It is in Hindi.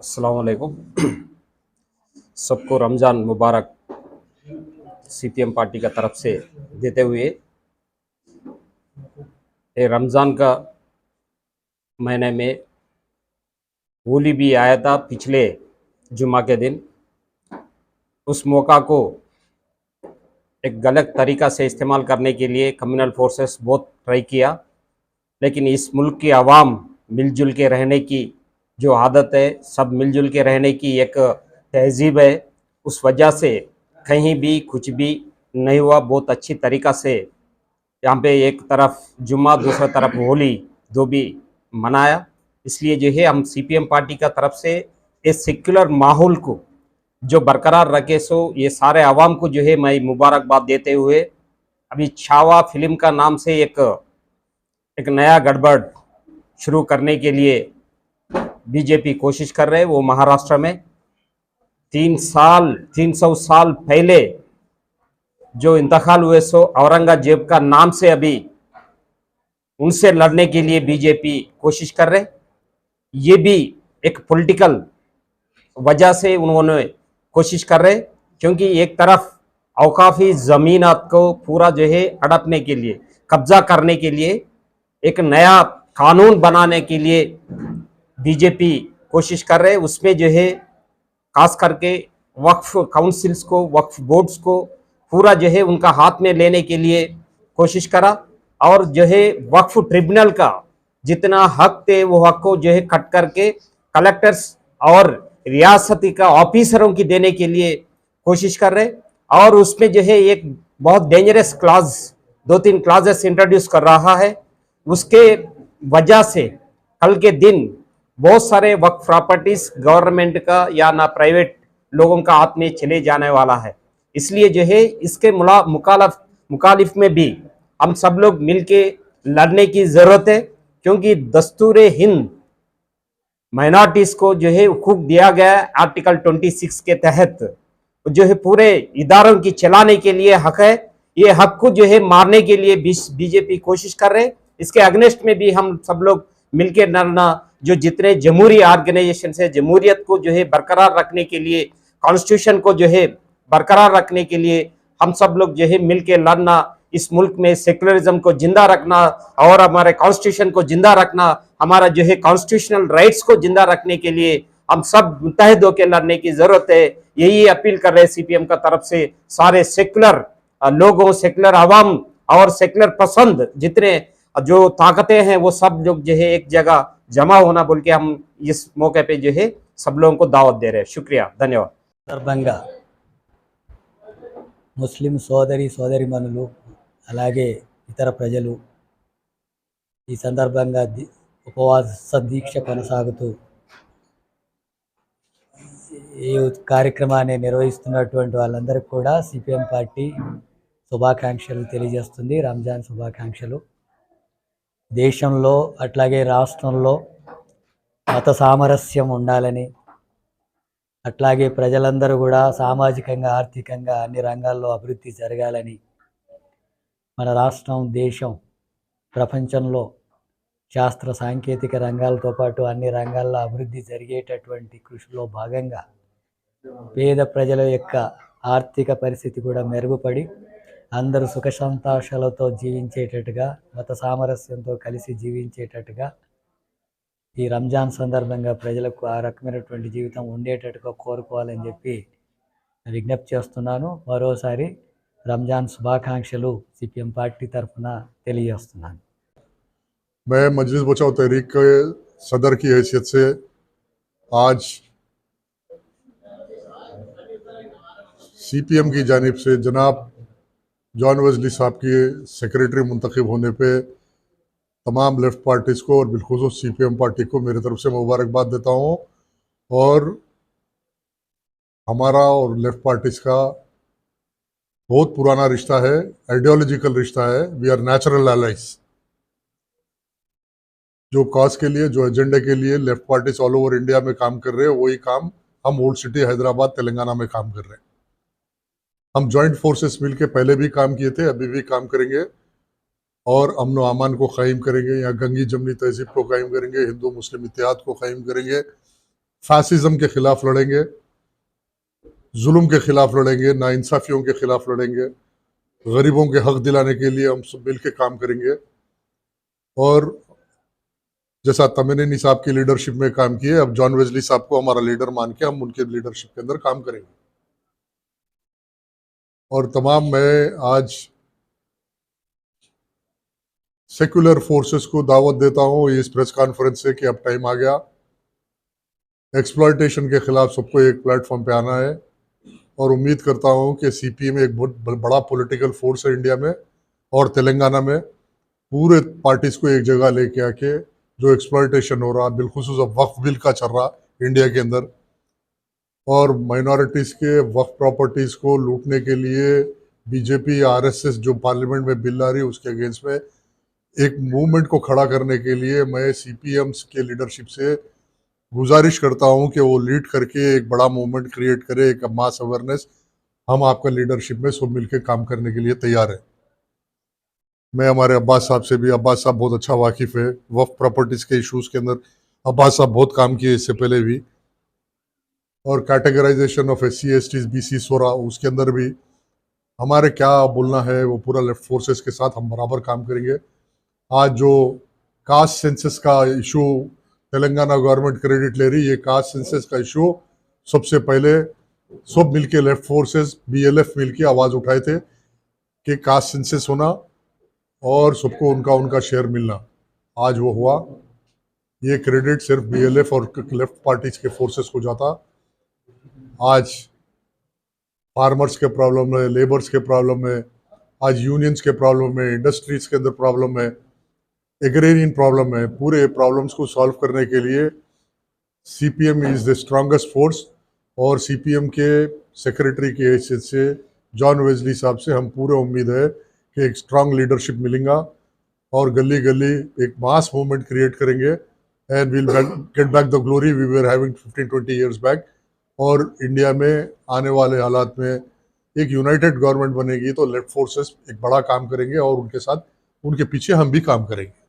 अस्सलाम वालेकुम। सबको रमज़ान मुबारक सीपीएम पार्टी का तरफ से देते हुए, ये रमज़ान का महीने में होली भी आया था पिछले जुमा के दिन। उस मौका को एक गलत तरीक़ा से इस्तेमाल करने के लिए कम्युनल फोर्सेस बहुत ट्राई किया, लेकिन इस मुल्क की आवाम मिलजुल के रहने की जो आदत है, सब मिलजुल के रहने की एक तहज़ीब है, उस वजह से कहीं भी कुछ भी नहीं हुआ। बहुत अच्छी तरीक़ा से यहाँ पे एक तरफ जुम्मा, दूसरा तरफ होली, दो भी मनाया। इसलिए जो है हम सीपीएम पार्टी का तरफ से इस सेक्युलर माहौल को जो बरकरार रखे, सो ये सारे आवाम को जो है मैं मुबारकबाद देते हुए, अभी छावा फिल्म का नाम से एक नया गड़बड़ शुरू करने के लिए बीजेपी कोशिश कर रहे हैं। वो महाराष्ट्र में 300 साल पहले जो इंतकाल हुए, सो औरंगजेब का नाम से अभी उनसे लड़ने के लिए बीजेपी कोशिश कर रहे। ये भी एक पॉलिटिकल वजह से उन्होंने कोशिश कर रहे, क्योंकि एक तरफ औकाफी ज़मीनात को पूरा जो है हड़पने के लिए, कब्जा करने के लिए, एक नया कानून बनाने के लिए बीजेपी कोशिश कर रहे। उसमें जो है खास करके वक्फ काउंसिल्स को, वक्फ बोर्ड्स को पूरा जो है उनका हाथ में लेने के लिए कोशिश करा, और जो है वक्फ ट्रिब्यूनल का जितना हक थे वो हक को जो है कट करके कलेक्टर्स और रियासती का ऑफिसरों की देने के लिए कोशिश कर रहे। और उसमें जो है एक बहुत डेंजरस क्लाज, 2-3 क्लाजेस इंट्रोड्यूस कर रहा है। उसके वजह से कल के दिन बहुत सारे वक्फ प्रॉपर्टीज गवर्नमेंट का या ना प्राइवेट लोगों का हाथ में चले जाने वाला है। इसलिए जो है इसके मुखालिफ में भी हम सब लोग मिलके लड़ने की ज़रूरत है, क्योंकि दस्तूर हिंद माइनॉरिटीज़ को जो है हुकूक दिया गया है आर्टिकल 26 के तहत, जो है पूरे इदारों की चलाने के लिए हक है। ये हक को जो है मारने के लिए बीजेपी कोशिश कर रहे। इसके अगेंस्ट में भी हम सब लोग मिलकर लड़ना, जो जितने जमहूरी ऑर्गेनाइजेशन है, जमहूरियत को जो है बरकरार रखने के लिए, कॉन्स्टिट्यूशन को जो है बरकरार रखने के लिए हम सब लोग जो है मिलकर लड़ना, इस मुल्क में सेकुलरिज्म को जिंदा रखना और हमारे कॉन्स्टिट्यूशन को जिंदा रखना, हमारा जो है कॉन्स्टिट्यूशनल राइट्स को जिंदा रखने के लिए हम सब मुत्तहिद होकर लड़ने की जरूरत है। यही अपील कर रहे हैं सीपीएम का तरफ से सारे सेकुलर लोगों, सेकुलर आवाम और सेकुलर पसंद जितने जो ताकतें हैं, वो सब लोग जो है एक जगह जमा होना बोल के हम इस मौके पे जो है सब लोगों को दावत दे रहे हैं। शुक्रिया, धन्यवाद। సందర్భంగా ముస్లిం సోదరీమణులు అలాగే ఇతర ప్రజలు ఈ సందర్భంగా ఉపవాస దీక్ష కొనసాగుతూ ఈ కార్యక్రమాన్ని నిర్వహిస్తున్నటువంటి వాళ్ళందరికీ కూడా సిపిఎం పార్టీ శుభాకాంక్షలు తెలియజేస్తుంది. రంజాన్ శుభాకాంక్షలు. దేశంలో అట్లాగే రాష్ట్రంలో మత సామరస్యం ఉండాలని, అట్లాగే ప్రజలందరూ కూడా సామాజికంగా, ఆర్థికంగా అన్ని రంగాల్లో అభివృద్ధి జరగాలని, మన రాష్ట్రం, దేశం ప్రపంచంలో శాస్త్ర సాంకేతిక రంగాలతో పాటు అన్ని రంగాల్లో అభివృద్ధి జరిగేటటువంటి కృషిలో భాగంగా పేద ప్రజల యొక్క ఆర్థిక పరిస్థితి కూడా మెరుగుపడి అందరూ సుఖ సంతోషాలతో జీవించేటట్టుగా, మత సామరస్యంతో కలిసి జీవించేటట్టుగా ఈ రంజాన్ సందర్భంగా ప్రజలకు ఆ రకమైనటువంటి జీవితం ఉండేటట్టుగా కోరుకోవాలని చెప్పి విజ్ఞప్తి చేస్తున్నాను. మరోసారి రంజాన్ శుభాకాంక్షలు సిపిఎం పార్టీ తరఫున తెలియజేస్తున్నాను. मैं मजलिस बचाओ तहरीक के सदर की हैसियत से आज सीपीएम की जानिब से जनाब जॉन वेस्ली साहब के सेक्रेटरी मुंतखब होने पे तमाम लेफ़्ट पार्टीज़ को और बिलखुसूस सीपीएम पार्टी को मेरी तरफ से मुबारकबाद देता हूँ। और हमारा और लेफ़्ट पार्टीज़ का बहुत पुराना रिश्ता है, आइडियोलॉजिकल रिश्ता है। We are natural allies. जो कॉज के लिए, जो एजेंडे के लिए left parties all over India में काम कर रहे हैं, वही काम हम ओल्ड सिटी हैदराबाद, तेलंगाना में काम कर रहे हैं। हम जॉइंट फोर्सेस मिलके पहले भी काम किए थे, अभी भी काम करेंगे और अमन व अमान को कायम करेंगे, यहाँ गंगी जमनी तहजीब को कायम करेंगे, हिंदू मुस्लिम इत्तेहाद को कायम करेंगे, फैसिज्म के खिलाफ लड़ेंगे, जुल्म के खिलाफ लड़ेंगे, नाइंसाफियों के खिलाफ लड़ेंगे, गरीबों के हक दिलाने के लिए हम सब मिल के काम करेंगे। और जैसा तमिनी साहब की लीडरशिप में काम किए, अब जॉन वेस्ली साहब को हमारा लीडर मान के हम उनके लीडरशिप के अंदर काम करेंगे। और तमाम मैं आज सेक्युलर फोर्सेस को दावत देता हूं इस प्रेस कॉन्फ्रेंस से कि अब टाइम आ गया, एक्सप्लॉयटेशन के खिलाफ सबको एक प्लेटफॉर्म पे आना है। और उम्मीद करता हूं कि सीपीएम एक बहुत बड़ा पॉलिटिकल फोर्स है इंडिया में और तेलंगाना में, पूरे पार्टीज को एक जगह लेके आके जो एक्सप्लॉयटेशन हो रहा, बिलखुसूस वक्फ बिल का चल रहा इंडिया के अंदर, और माइनॉरिटीज के वक्फ प्रॉपर्टीज को लूटने के लिए बीजेपी आरएसएस जो पार्लियामेंट में बिल ला रही है उसके अगेंस्ट में एक मूवमेंट को खड़ा करने के लिए मैं सीपीएम के लीडरशिप से गुजारिश करता हूं कि वो लीड करके एक बड़ा मूवमेंट क्रिएट करे, एक मास अवेयरनेस। हम आपका लीडरशिप में सब मिलकर काम करने के लिए तैयार है। मैं हमारे अब्बास साहब से भी, अब्बास साहब बहुत अच्छा वाकिफ है वक्फ प्रॉपर्टीज के इश्यूज के अंदर, अब्बास साहब बहुत काम किए इससे पहले भी। और categorisation of SC STs BC सोरा, उसके अंदर भी हमारे क्या बोलना है वो पूरा लेफ्ट फोर्सेस के साथ हम बराबर काम करेंगे। आज जो कास्ट सेंसस का इशू तेलंगाना गवर्नमेंट क्रेडिट ले रही है, कास्ट सेंसस का इशू सबसे पहले सब मिलके लेफ्ट फोर्सेस BLF मिलके आवाज उठाए थे कि कास्ट सेंसस होना और सबको उनका उनका शेयर मिलना। आज वो हुआ। ये क्रेडिट सिर्फ BLF और लेफ्ट पार्टीज के फोर्सेस को जाता। आज फार्मर्स के प्रॉब्लम है, लेबर्स के प्रॉब्लम है, आज यूनियंस के प्रॉब्लम है, इंडस्ट्रीज के अंदर प्रॉब्लम है, एग्रेरियन प्रॉब्लम है। पूरे प्रॉब्लम्स को सॉल्व करने के लिए CPM is the strongest force. और सीपीएम के सेक्रेटरी की हैसियत से जॉन वेस्ली साहब से हम पूरे उम्मीद है कि एक स्ट्रांग लीडरशिप मिलेगा और गली गली एक मास मूवमेंट क्रिएट करेंगे and will get back the glory we were having 15-20 years back. और इंडिया में आने वाले हालात में एक यूनाइटेड गवर्नमेंट बनेगी तो लेफ्ट फोर्सेस एक बड़ा काम करेंगे और उनके साथ उनके पीछे हम भी काम करेंगे।